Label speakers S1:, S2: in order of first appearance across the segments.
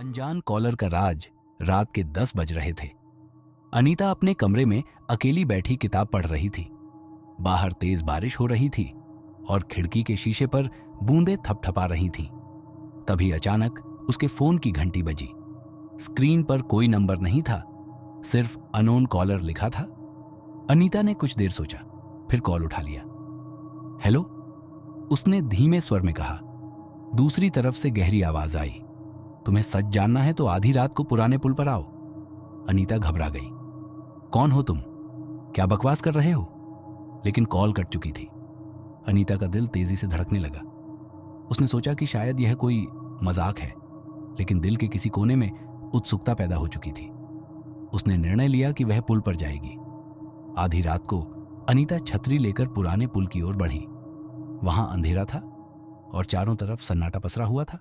S1: अनजान कॉलर का राज। रात के 10 बज रहे थे। अनीता अपने कमरे में अकेली बैठी किताब पढ़ रही थी। बाहर तेज बारिश हो रही थी और खिड़की के शीशे पर बूंदें थपथपा रही थीं। तभी अचानक उसके फोन की घंटी बजी। स्क्रीन पर कोई नंबर नहीं था, सिर्फ अननोन कॉलर लिखा था। अनीता ने कुछ देर सोचा, फिर कॉल उठा लिया। हेलो, उसने धीमे स्वर में कहा। दूसरी तरफ से गहरी आवाज आई, तुम्हें सच जानना है तो आधी रात को पुराने पुल पर आओ। अनीता घबरा गई। कौन हो तुम? क्या बकवास कर रहे हो? लेकिन कॉल कट चुकी थी। अनीता का दिल तेजी से धड़कने लगा। उसने सोचा कि शायद यह कोई मजाक है, लेकिन दिल के किसी कोने में उत्सुकता पैदा हो चुकी थी। उसने निर्णय लिया कि वह पुल पर जाएगी। आधी रात को अनीता छतरी लेकर पुराने पुल की ओर बढ़ी। वहां अंधेरा था और चारों तरफ सन्नाटा पसरा हुआ था।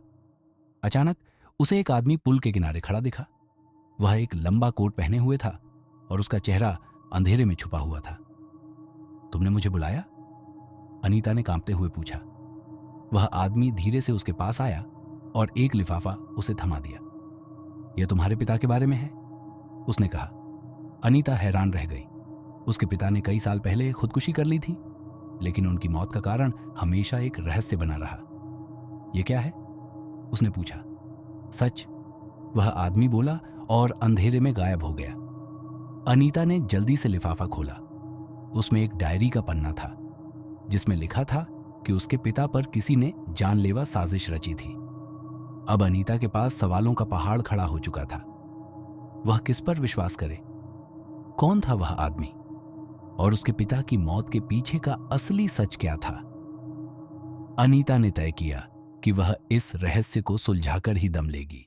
S1: अचानक उसे एक आदमी पुल के किनारे खड़ा दिखा। वह एक लंबा कोट पहने हुए था और उसका चेहरा अंधेरे में छुपा हुआ था। तुमने मुझे बुलाया? अनीता ने कांपते हुए पूछा। वह आदमी धीरे से उसके पास आया और एक लिफाफा उसे थमा दिया। यह तुम्हारे पिता के बारे में है, उसने कहा। अनीता हैरान रह गई। उसके पिता ने कई साल पहले खुदकुशी कर ली थी, लेकिन उनकी मौत का कारण हमेशा एक रहस्य बना रहा। यह क्या है? उसने पूछा। सच, वह आदमी बोला और अंधेरे में गायब हो गया। अनीता ने जल्दी से लिफाफा खोला। उसमें एक डायरी का पन्ना था जिसमें लिखा था कि उसके पिता पर किसी ने जानलेवा साजिश रची थी। अब अनीता के पास सवालों का पहाड़ खड़ा हो चुका था। वह किस पर विश्वास करे? कौन था वह आदमी और उसके पिता की मौत के पीछे का असली सच क्या था? अनीता ने तय किया कि वह इस रहस्य को सुलझाकर ही दम लेगी।